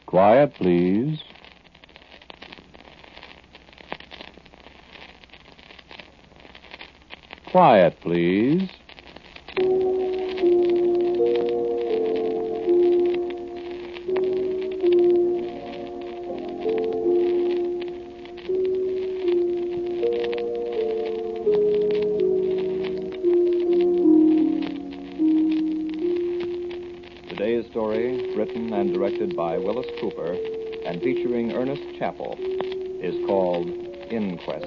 Quiet, please. Quiet, please. Today's story, written and directed by Willis Cooper and featuring Ernest Chappell, is called Inquest.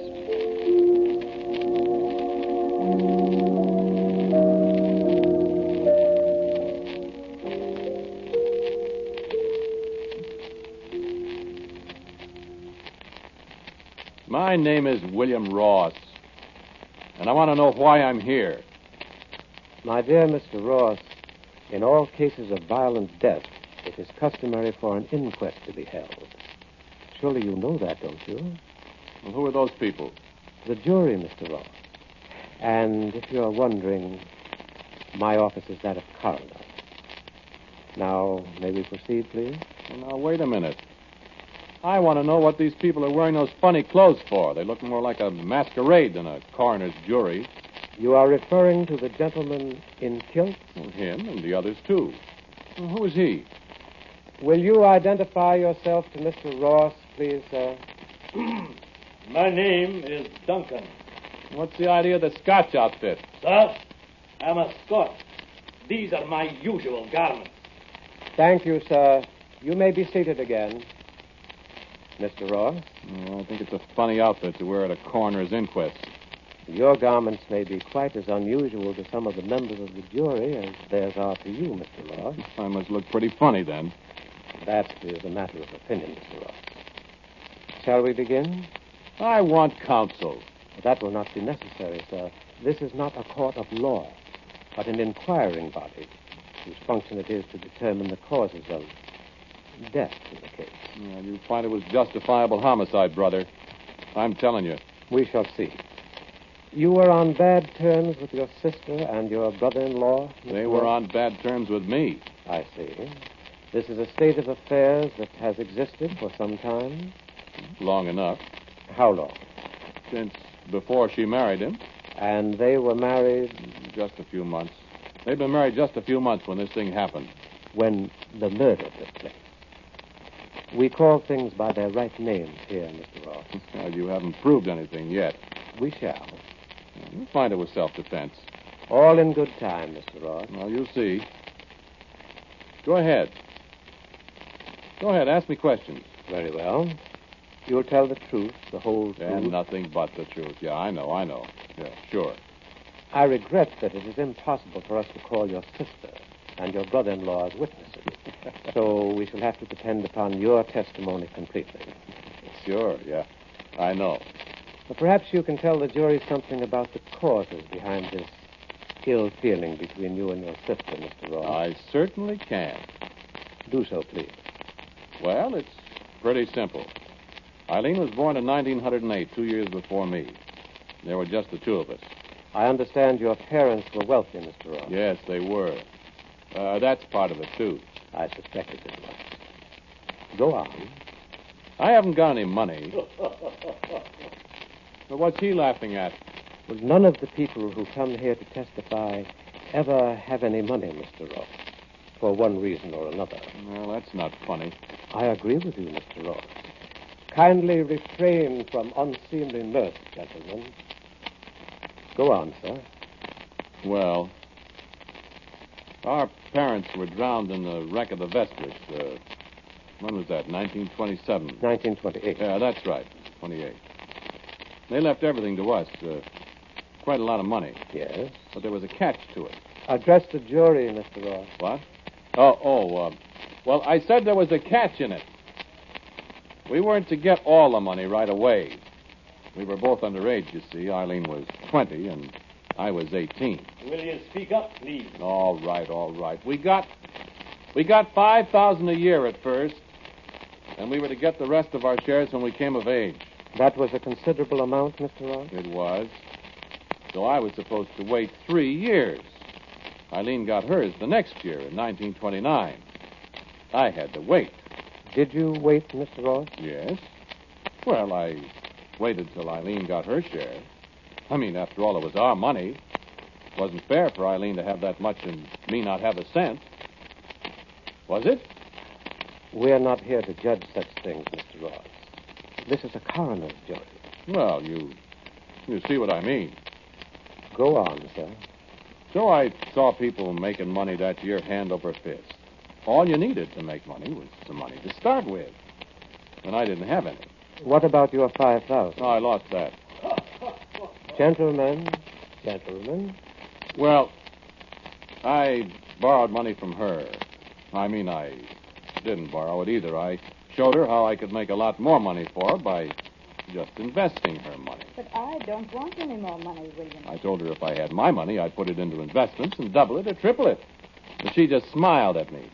My name is William Ross, and I want to know why I'm here. My dear Mr. Ross, in all cases of violent death, it is customary for an inquest to be held. Surely you know that, don't you? Well, who are those people? The jury, Mr. Ross. And if you're wondering, my office is that of coroner. Now, may we proceed, please? Well, now, wait a minute. I want to know what these people are wearing those funny clothes for. They look more like a masquerade than a coroner's jury. You are referring to the gentleman in kilts? Well, him and the others, too. Well, who is he? Will you identify yourself to Mr. Ross, please, sir? My name is Duncan. What's the idea of the Scotch outfit? Sir, I'm a Scot. These are my usual garments. Thank you, sir. You may be seated again. Mr. Ross? Oh, I think it's a funny outfit to wear at a coroner's inquest. Your garments may be quite as unusual to some of the members of the jury as theirs are to you, Mr. Ross. I must look pretty funny, then. That is a matter of opinion, Mr. Ross. Shall we begin? I want counsel. That will not be necessary, sir. This is not a court of law, but an inquiring body whose function it is to determine the causes of death in the case. Well, you find it was justifiable homicide, brother. I'm telling you. We shall see. You were on bad terms with your sister and your brother-in-law? They were on bad terms with me. I see. This is a state of affairs that has existed for some time? Long enough. How long? Since before she married him. And they were married? Just a few months. They'd been married just a few months when this thing happened. When the murder took place. We call things by their right names here, Mr. Ross. Well, you haven't proved anything yet. We shall. You'll find it was self-defense. All in good time, Mr. Ross. Well, you'll see. Go ahead. Go ahead, ask me questions. Very well. You'll tell the truth, the whole truth. And nothing but the truth. Yeah, I know. Yeah, sure. I regret that it is impossible for us to call your sister and your brother-in-law as witnesses. So we shall have to depend upon your testimony completely. Sure, yeah. I know. But perhaps you can tell the jury something about the causes behind this ill feeling between you and your sister, Mr. Ross. I certainly can. Do so, please. Well, it's pretty simple. Eileen was born in 1908, 2 years before me. There were just the two of us. I understand your parents were wealthy, Mr. Ross. Yes, they were. That's part of it, too. I suspected it was. Go on. I haven't got any money. But what's he laughing at? Well, none of the people who come here to testify ever have any money, Mr. Ross, for one reason or another. Well, that's not funny. I agree with you, Mr. Ross. Kindly refrain from unseemly mirth, gentlemen. Go on, sir. Well, our parents were drowned in the wreck of the Vestas. When was that? 1927? 1928. Yeah, that's right. 28. They left everything to us. Quite a lot of money. Yes. But there was a catch to it. Address the jury, Mr. Ross. What? Well, I said there was a catch in it. We weren't to get all the money right away. We were both underage, you see. Eileen was 20 and I was 18. Will you speak up, please? All right. We got $5,000 a year at first, and we were to get the rest of our shares when we came of age. That was a considerable amount, Mr. Ross? It was. So I was supposed to wait 3 years. Eileen got hers the next year in 1929. I had to wait. Did you wait, Mr. Ross? Yes. Well, I waited till Eileen got her share. I mean, after all, it was our money. It wasn't fair for Eileen to have that much and me not have a cent. Was it? We're not here to judge such things, Mr. Ross. This is a coroner's jury. Well, you see what I mean. Go on, sir. So I saw people making money that year hand over fist. All you needed to make money was some money to start with. And I didn't have any. What about your 5,000? I lost that. Gentlemen. Well, I borrowed money from her. I mean, I didn't borrow it either. I showed her how I could make a lot more money for her by just investing her money. But I don't want any more money, William. I told her if I had my money, I'd put it into investments and double it or triple it. But she just smiled at me.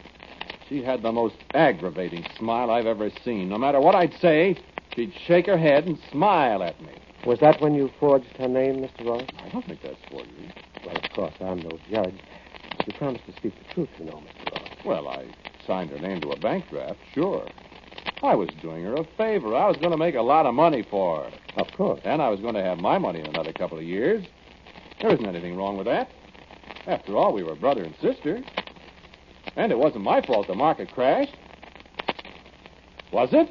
She had the most aggravating smile I've ever seen. No matter what I'd say, she'd shake her head and smile at me. Was that when you forged her name, Mr. Ross? I don't think that's forgery. Well, of course, I'm no judge. You promised to speak the truth, you know, Mr. Ross. Well, I signed her name to a bank draft, sure. I was doing her a favor. I was going to make a lot of money for her. Of course. And I was going to have my money in another couple of years. There isn't anything wrong with that. After all, we were brother and sister. And it wasn't my fault the market crashed. Was it?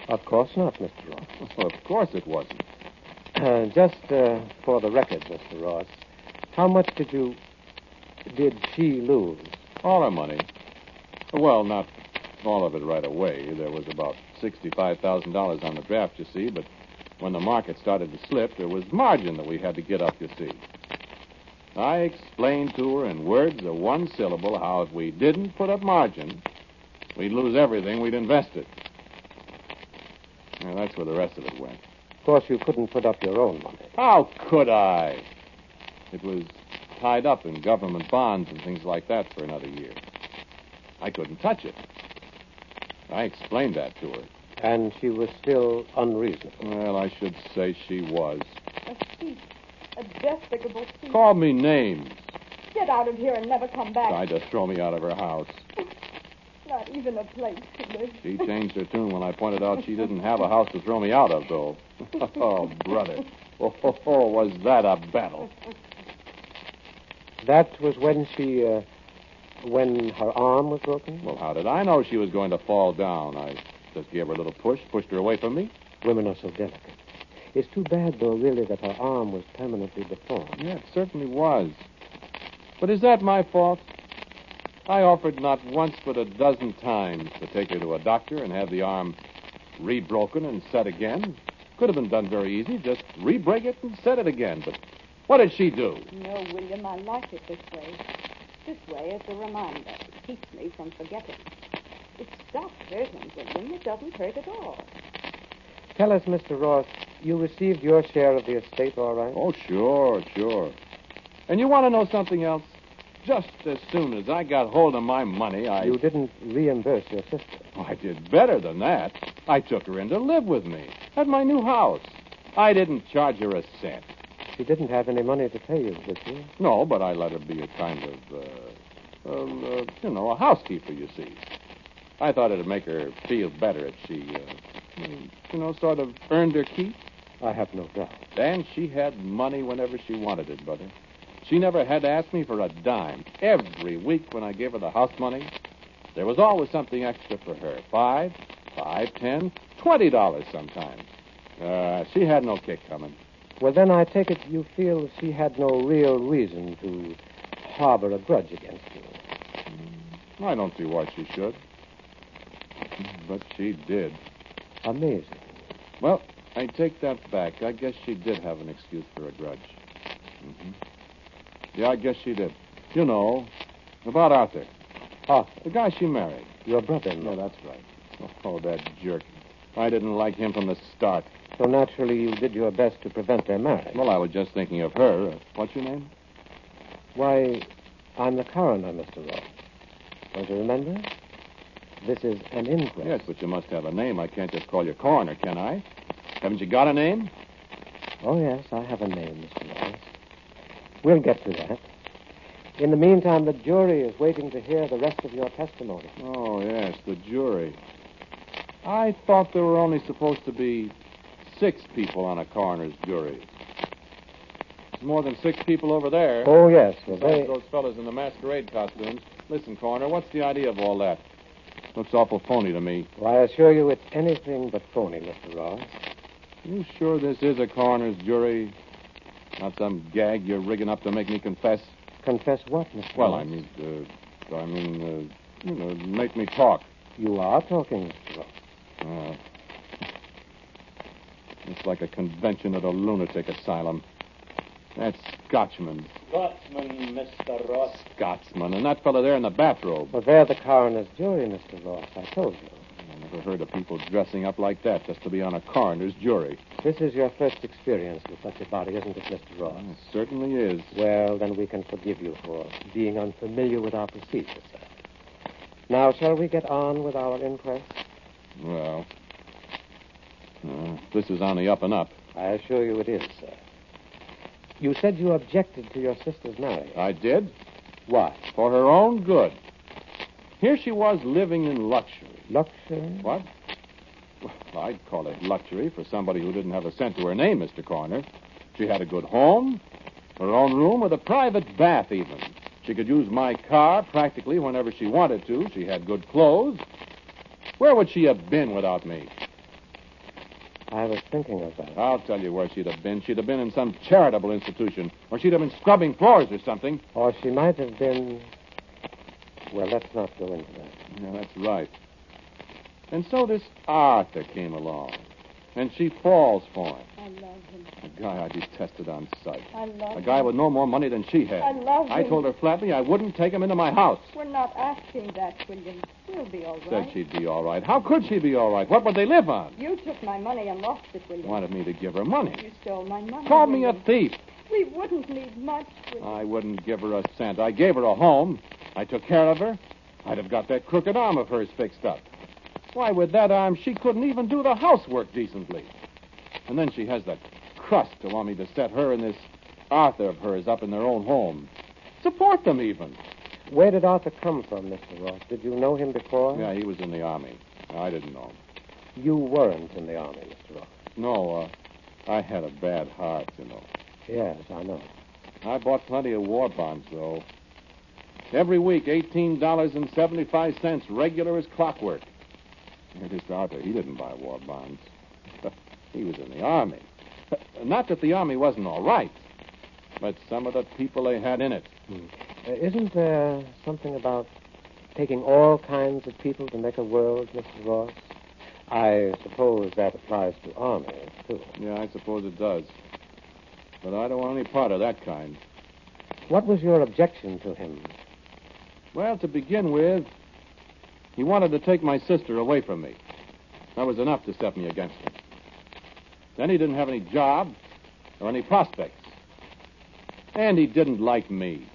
Of course not, Mr. Ross. Well, of course it wasn't. Just for the record, Mr. Ross, how much did she lose? All her money. Well, not all of it right away. There was about $65,000 on the draft, you see, but when the market started to slip, there was margin that we had to get up, you see. I explained to her in words of one syllable how if we didn't put up margin, we'd lose everything we'd invested. Well, that's where the rest of it went. Of course, you couldn't put up your own money. How could I? It was tied up in government bonds and things like that for another year. I couldn't touch it. I explained that to her. And she was still unreasonable. Well, I should say she was. A thief. A despicable thief. Called me names. Get out of here and never come back. Tried to throw me out of her house. Not even a place to live. She changed her tune when I pointed out she didn't have a house to throw me out of, though. Oh, brother. Oh, was that a battle. That was when when her arm was broken? Well, how did I know she was going to fall down? I just gave her a little push, pushed her away from me. Women are so delicate. It's too bad, though, really, that her arm was permanently deformed. Yeah, it certainly was. But is that my fault? I offered not once but a dozen times to take her to a doctor and have the arm re-broken and set again. Could have been done very easy. Just re-break it and set it again. But what did she do? No, William, I like it this way. This way is a reminder. It keeps me from forgetting. It stops hurting, William. It doesn't hurt at all. Tell us, Mr. Ross, you received your share of the estate, all right? Oh, sure. And you want to know something else? Just as soon as I got hold of my money, You didn't reimburse your sister. Oh, I did better than that. I took her in to live with me at my new house. I didn't charge her a cent. She didn't have any money to pay you, did she? No, but I let her be a kind of, a housekeeper, you see. I thought it'd make her feel better if she, sort of earned her keep. I have no doubt. And she had money whenever she wanted it, brother. She never had to ask me for a dime. Every week when I gave her the house money, there was always something extra for her. $5, $10, $20 sometimes. She had no kick coming. Well, then I take it you feel she had no real reason to harbor a grudge against you. I don't see why she should. But she did. Amazing. Well, I take that back. I guess she did have an excuse for a grudge. Mm-hmm. Yeah, I guess she did. You know, about Arthur. The guy she married. Your brother-in-law. Yeah, that's right. Oh, that jerk. I didn't like him from the start. So naturally you did your best to prevent their marriage. Well, I was just thinking of her. What's your name? Why, I'm the coroner, Mr. Ross. Don't you remember? This is an inquest. Yes, but you must have a name. I can't just call you coroner, can I? Haven't you got a name? Oh, yes, I have a name, Mr. Ross. We'll get to that. In the meantime, the jury is waiting to hear the rest of your testimony. Oh, yes, the jury. I thought there were only supposed to be 6 people on a coroner's jury. There's more than 6 people over there. Oh, yes. Well, Besides those fellas in the masquerade costumes. Listen, coroner, what's the idea of all that? Looks awful phony to me. Well, I assure you it's anything but phony, Mr. Ross. You sure this is a coroner's jury? Not some gag you're rigging up to make me confess? Confess what, Mr. Well, Ross? Make me talk. You are talking, Mr. Ross. It's like a convention at a lunatic asylum. That Scotchman. Scotsman, Mr. Ross. Scotsman. And that fellow there in the bathrobe. Well, they're the coroner's jury, Mr. Ross. I told you. I never heard of people dressing up like that just to be on a coroner's jury. This is your first experience with such a body, isn't it, Mr. Ross? It certainly is. Well, then we can forgive you for being unfamiliar with our procedure, sir. Now, shall we get on with our inquest? Well, this is on the up and up. I assure you it is, sir. You said you objected to your sister's marriage. I did? Why? For her own good. Here she was living in luxury. Luxury? What? Well, I'd call it luxury for somebody who didn't have a cent to her name, Mr. Coroner. She had a good home, her own room with a private bath even. She could use my car practically whenever she wanted to. She had good clothes. Where would she have been without me? I was thinking of that. I'll tell you where she'd have been. She'd have been in some charitable institution, or she'd have been scrubbing floors or something. Or she might have been... Well, let's not go into that. Yeah, that's right. And so this Arthur came along, and she falls for him. I love him. A guy I detested on sight. I love him. A guy with no more money than she had. I love him. I told her flatly I wouldn't take him into my house. We're not asking that, William. We'll be all right. Said she'd be all right. How could she be all right? What would they live on? You took my money and lost it, William. Wanted me to give her money. You stole my money. Called me a William. thief. We wouldn't need much, William. I wouldn't give her a cent. I gave her a home. I took care of her. I'd have got that crooked arm of hers fixed up. Why, with that arm, she couldn't even do the housework decently. And then she has the crust to want me to set her and this Arthur of hers up in their own home. Support them, even. Where did Arthur come from, Mr. Ross? Did you know him before? Yeah, he was in the Army. I didn't know him. You weren't in the Army, Mr. Ross. No, I had a bad heart, you know. Yes, I know. I bought plenty of war bonds, though. Every week, $18.75, regular as clockwork. And this Arthur, he didn't buy war bonds. He was in the Army. Not that the Army wasn't all right, but some of the people they had in it. Isn't there something about taking all kinds of people to make a world, Mr. Ross? I suppose that applies to armies, too. Yeah, I suppose it does. But I don't want any part of that kind. What was your objection to him? Well, to begin with, he wanted to take my sister away from me. That was enough to set me against him. Then he didn't have any job or any prospects. And he didn't like me.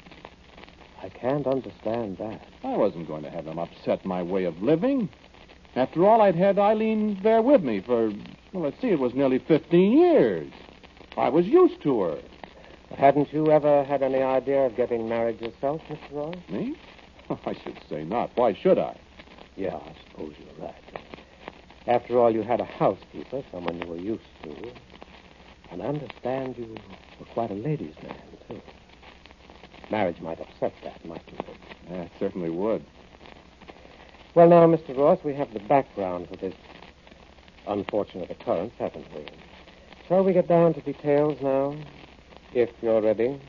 I can't understand that. I wasn't going to have him upset my way of living. After all, I'd had Eileen there with me for, well, let's see, it was nearly 15 years. I was used to her. Hadn't you ever had any idea of getting married yourself, Mr. Ross? Me? I should say not. Why should I? Yeah, I suppose you're right. After all, you had a housekeeper, someone you were used to. And I understand you were quite a ladies' man, too. Marriage might upset that, mightn't it? Yeah, it certainly would. Well, now, Mr. Ross, we have the background for this unfortunate occurrence, haven't we? Shall we get down to details now? If you're ready.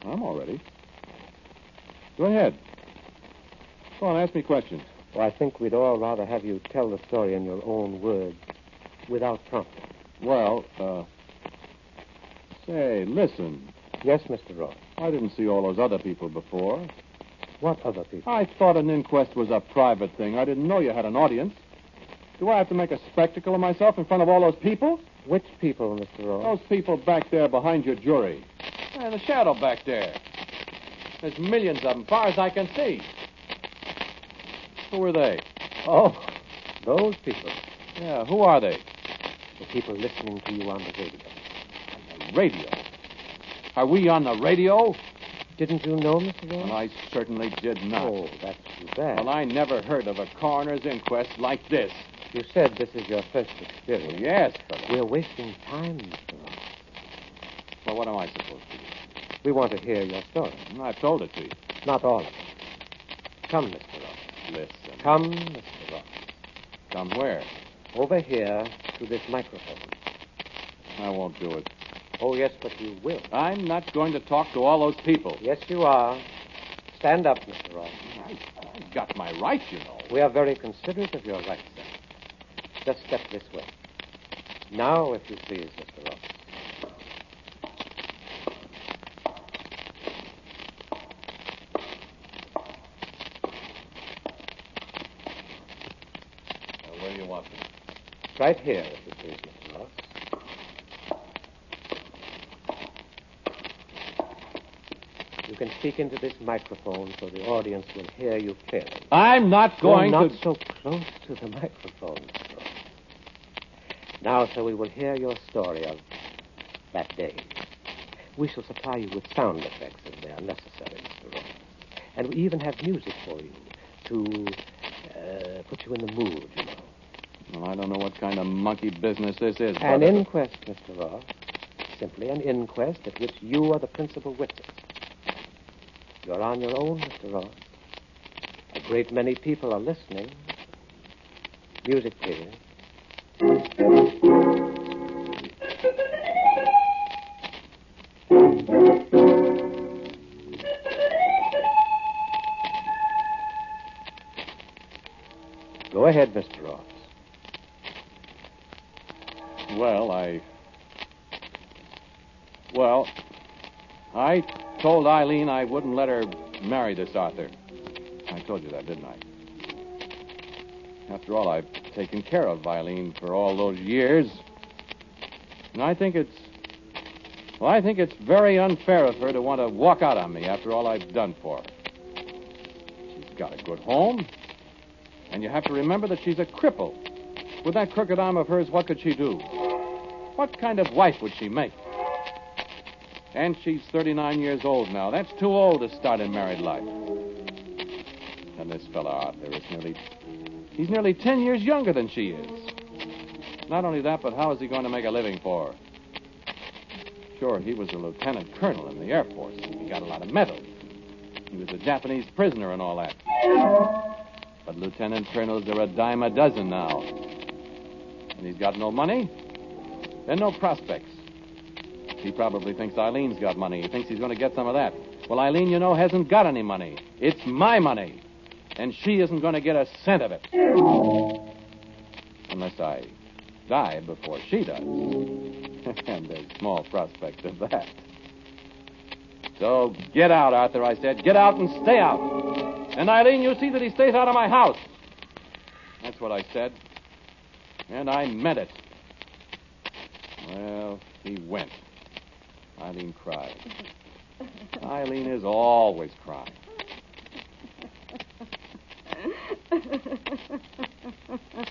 I'm all ready. Go ahead. Go on, ask me questions. Well, I think we'd all rather have you tell the story in your own words, without prompting. Well, say, listen. Yes, Mr. Ross. I didn't see all those other people before. What other people? I thought an inquest was a private thing. I didn't know you had an audience. Do I have to make a spectacle of myself in front of all those people? Which people, Mr. Ross? Those people back there behind your jury. And the shadow back there. There's millions of them, far as I can see. Who are they? Oh, those people. Yeah, who are they? The people listening to you on the radio. On the radio? Are we on the radio? Didn't you know, Mr. Ross? Well, I certainly did not. Oh, that's too bad. Well, I never heard of a coroner's inquest like this. You said this is your first experience. Yes, but... We're wasting time, Mr. Ross. Well, what am I supposed to do? We want to hear your story. I've told it to you. Not all of it. Come, Mr. Ross. Listen. Come, Mr. Ross. Come where? Over here to this microphone. I won't do it. Oh, yes, but you will. I'm not going to talk to all those people. Yes, you are. Stand up, Mr. Ross. I've got my rights, you know. We are very considerate of your rights, sir. Just step this way. Now, if you please, Mr. Ross. Where do you want me? Right here, if you please, Mr. Ross. You can speak into this microphone so the audience will hear you clearly. I'm not going You're to... not so close to the microphone, Mr. Ross. Now, sir, we will hear your story of that day. We shall supply you with sound effects if they are necessary, Mr. Ross. And we even have music for you to put you in the mood, you know. Well, I don't know what kind of monkey business this is. An inquest, Mr. Ross. Simply an inquest at which you are the principal witness. You're on your own, Mr. Ross. A great many people are listening. Music, please. Go ahead, Mr. Ross. Well, I told Eileen I wouldn't let her marry this Arthur. I told you that, didn't I? After all, I've taken care of Eileen for all those years. And I think it's very unfair of her to want to walk out on me after all I've done for her. She's got a good home. And you have to remember that she's a cripple. With that crooked arm of hers, what could she do? What kind of wife would she make? And she's 39 years old now. That's too old to start in married life. And this fellow Arthur is he's nearly 10 years younger than she is. Not only that, but how is he going to make a living for her? Sure, he was a lieutenant colonel in the Air Force, and he got a lot of medals. He was a Japanese prisoner and all that. But lieutenant colonels are a dime a dozen now. And he's got no money and no prospects. He probably thinks Eileen's got money. He thinks he's going to get some of that. Well, Eileen, you know, hasn't got any money. It's my money. And she isn't going to get a cent of it. Unless I die before she does. And there's small prospect of that. So get out, Arthur, I said. Get out and stay out. And Eileen, you see that he stays out of my house. That's what I said. And I meant it. Well, he went. Eileen cried. Eileen is always crying.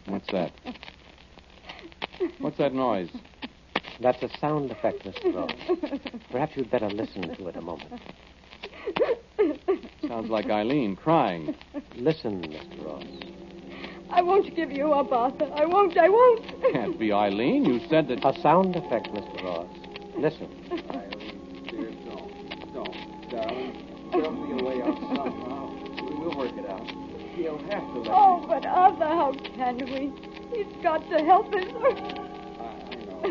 What's that? What's that noise? That's a sound effect, Mr. Ross. Perhaps you'd better listen to it a moment. Sounds like Eileen crying. Listen, Mr. Ross. I won't give you up, Arthur. I won't. Can't be Eileen. You said that... A sound effect, Mr. Ross. Listen. Dear, don't, darling. There'll be a way out somehow. We'll work it out. He'll have to let Oh, but Arthur, how can we? He's got to help us. I know.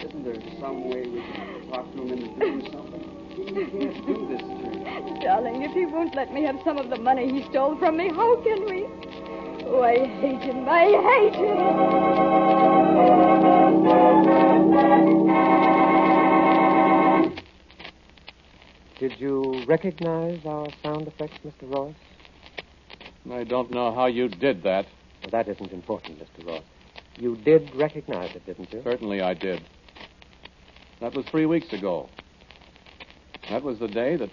Isn't there some way we can talk to him into doing something? He can't do this to me. Darling, if he won't let me have some of the money he stole from me, how can we? Oh, I hate him. I hate him. Did you recognize our sound effects, Mr. Ross? I don't know how you did that. Well, that isn't important, Mr. Ross. You did recognize it, didn't you? Certainly I did. That was 3 weeks ago. That was the day that...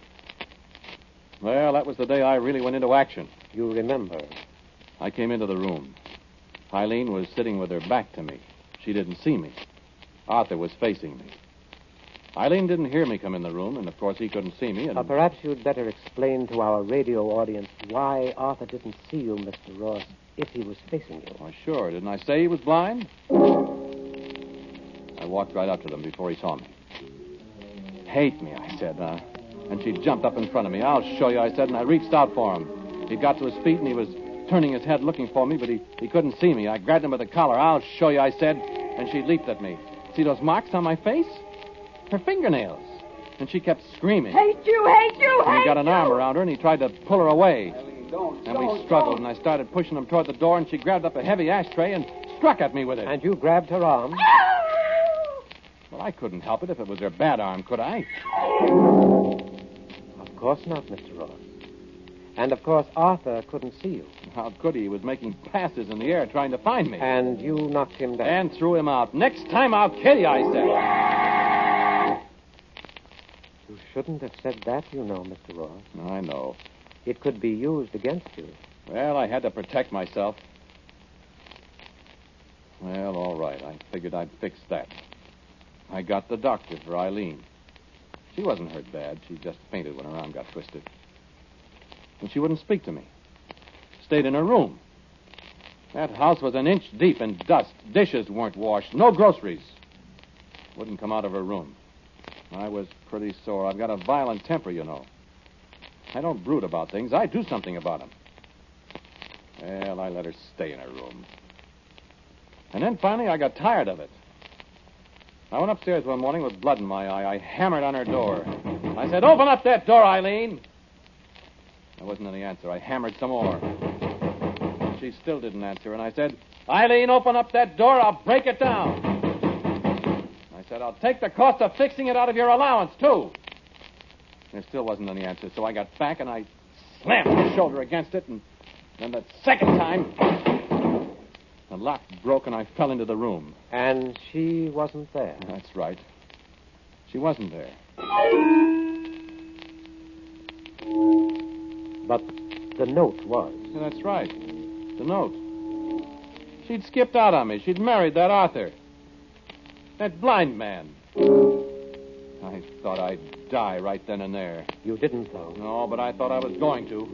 Well, that was the day I really went into action. You remember. I came into the room. Eileen was sitting with her back to me. She didn't see me. Arthur was facing me. Eileen didn't hear me come in the room, and of course he couldn't see me. And... perhaps you'd better explain to our radio audience why Arthur didn't see you, Mr. Ross, if he was facing you. Why, sure. Didn't I say he was blind? I walked right up to them before he saw me. Hate me, I said, huh? And she jumped up in front of me. I'll show you, I said, and I reached out for him. He got to his feet, and he was turning his head looking for me, but he couldn't see me. I grabbed him by the collar. I'll show you, I said, and she leaped at me. See those marks on my face? Her fingernails. And she kept screaming. Hate you, hate you, And hate he got an you. arm around her, and he tried to pull her away. Don't. And we struggled, and I started pushing him toward the door, and she grabbed up a heavy ashtray and struck at me with it. And you grabbed her arm? Well, I couldn't help it if it was her bad arm, could I? Of course not, Mr. Ross. And, of course, Arthur couldn't see you. How could he? He was making passes in the air trying to find me. And you knocked him down. And threw him out. Next time I'll kill you, I said. You shouldn't have said that, you know, Mr. Ross. I know. It could be used against you. Well, I had to protect myself. Well, all right. I figured I'd fix that. I got the doctor for Eileen. She wasn't hurt bad. She just fainted when her arm got twisted. And she wouldn't speak to me. Stayed in her room. That house was an inch deep in dust. Dishes weren't washed. No groceries. Wouldn't come out of her room. I was pretty sore. I've got a violent temper, you know. I don't brood about things. I do something about them. Well, I let her stay in her room. And then finally I got tired of it. I went upstairs one morning with blood in my eye. I hammered on her door. I said, "Open up that door, Eileen." There wasn't any answer. I hammered some more. She still didn't answer, and I said, "Eileen, open up that door. I'll break it down." I said, "I'll take the cost of fixing it out of your allowance, too." There still wasn't any answer, so I got back and I slammed my shoulder against it, and then the second time, the lock broke and I fell into the room. And she wasn't there. That's right. She wasn't there. But the note was. Yeah, that's right. The note. She'd skipped out on me. She'd married that Arthur. That blind man. I thought I'd die right then and there. You didn't, though. No, but I thought I was going to.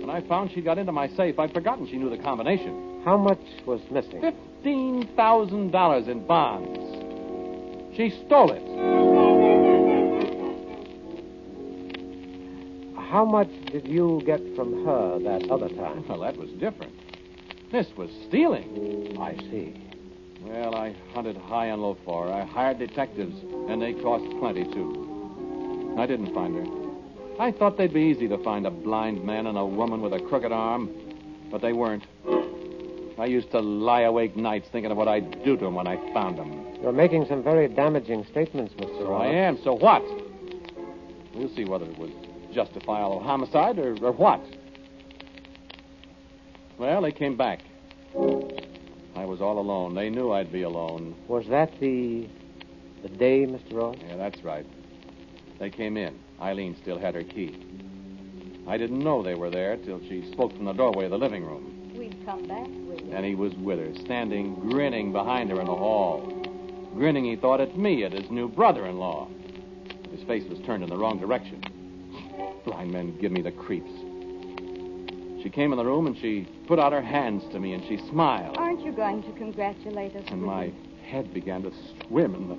When I found she got into my safe, I'd forgotten she knew the combination. How much was missing? $15,000 in bonds. She stole it. How much did you get from her that other time? Well, that was different. This was stealing. I see. Well, I hunted high and low for her. I hired detectives, and they cost plenty, too. I didn't find her. I thought they'd be easy to find a blind man and a woman with a crooked arm, but they weren't. I used to lie awake nights thinking of what I'd do to them when I found them. You're making some very damaging statements, Mr. So Ross. I am. So what? We'll see whether it was justifiable homicide or what. Well, they came back. I was all alone. They knew I'd be alone. Was that the day, Mr. Ross? Yeah, that's right. They came in. Eileen still had her key. I didn't know they were there till she spoke from the doorway of the living room. We'd come back with you. And he was with her, standing grinning behind her in the hall. Grinning, he thought, at me, at his new brother-in-law. His face was turned in the wrong direction. Blind men give me the creeps. She came in the room and she put out her hands to me and she smiled. Aren't you going to congratulate us? And with my you? head began to swim and the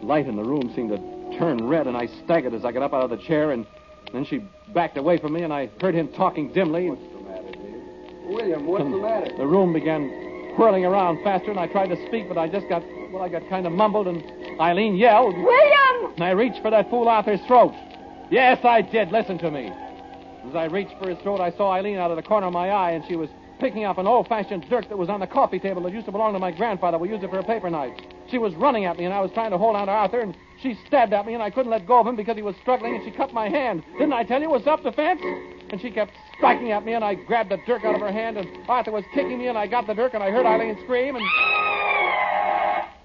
light in the room seemed to turn red and I staggered as I got up out of the chair and then she backed away from me and I heard him talking dimly. What's the matter, Dave? William, what's the matter? The room began whirling around faster and I tried to speak, but I got kind of mumbled and Eileen yelled. William! And I reached for that fool Arthur's throat. Yes, I did. Listen to me. As I reached for his throat, I saw Eileen out of the corner of my eye, and she was picking up an old-fashioned dirk that was on the coffee table that used to belong to my grandfather. We used it for a paper knife. She was running at me, and I was trying to hold on to Arthur, and she stabbed at me, and I couldn't let go of him because he was struggling, and she cut my hand. Didn't I tell you it was self-defense? And she kept striking at me, and I grabbed the dirk out of her hand, and Arthur was kicking me, and I got the dirk, and I heard Eileen scream, and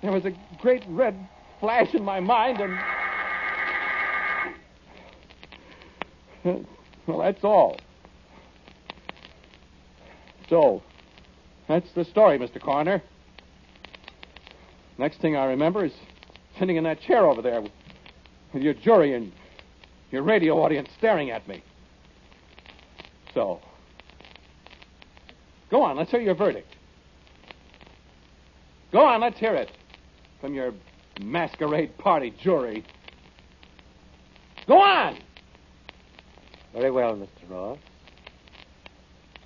there was a great red flash in my mind, and... Well, that's all. So, that's the story, Mr. Coroner. Next thing I remember is sitting in that chair over there with your jury and your radio audience staring at me. So, Go on, let's hear your verdict. Go on, let's hear it. From your masquerade party jury. Go on! Very well, Mr. Ross.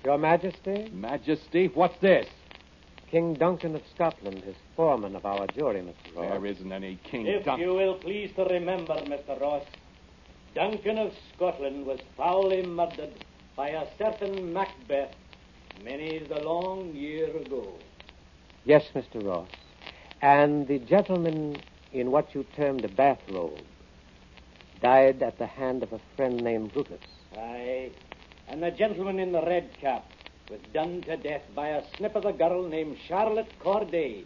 Your Majesty, Majesty, what's this? King Duncan of Scotland is foreman of our jury, Mr. Ross. There isn't any King If Duncan. you will please to remember, Mr. Ross, Duncan of Scotland was foully murdered by a certain Macbeth many's a long year ago. Yes, Mr. Ross. And the gentleman in what you termed a bathrobe died at the hand of a friend named Brutus. Aye, and the gentleman in the red cap was done to death by a snip of a girl named Charlotte Corday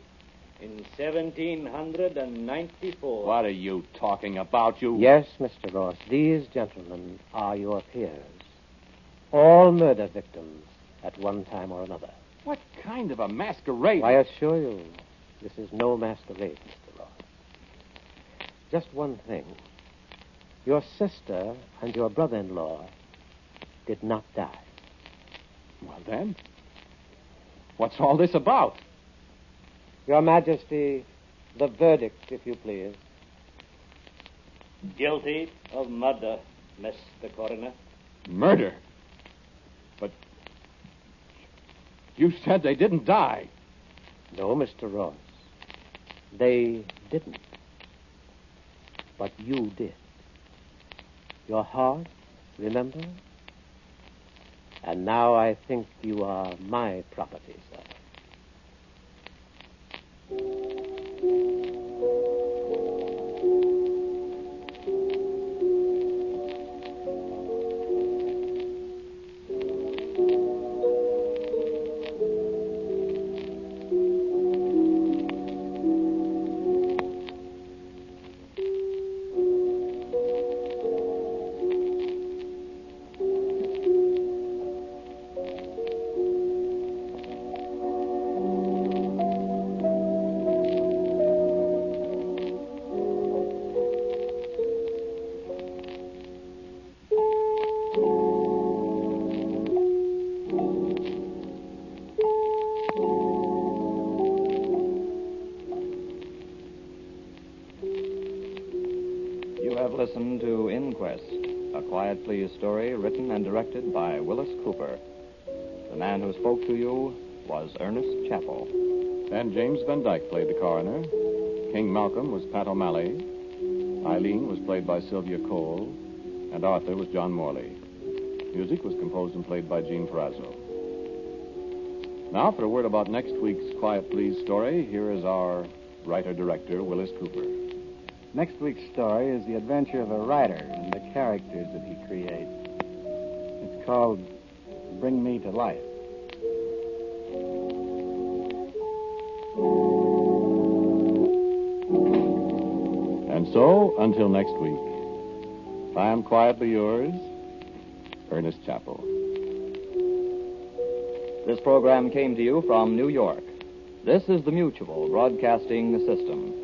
in 1794. What are you talking about, you... Yes, Mr. Ross, these gentlemen are your peers. All murder victims at one time or another. What kind of a masquerade? I assure you, this is no masquerade, Mr. Ross. Just one thing. Your sister and your brother-in-law did not die. Well, then, what's all this about? Your Majesty, the verdict, if you please. Guilty of murder, Mr. Coroner. Murder? But you said they didn't die. No, Mr. Ross. They didn't. But you did. Your heart, remember? And now I think you are my property, sir. Listen to Inquest, a Quiet Please story written and directed by Willis Cooper. The man who spoke to you was Ernest Chappell. And James Van Dyke played the coroner. King Malcolm was Pat O'Malley. Eileen was played by Sylvia Cole. And Arthur was John Morley. Music was composed and played by Gene Perazzo. Now, for a word about next week's Quiet Please story, here is our writer-director, Willis Cooper. Next week's story is the adventure of a writer and the characters that he creates. It's called Bring Me to Life. And so, until next week, I am quietly yours, Ernest Chappell. This program came to you from New York. This is the Mutual Broadcasting System.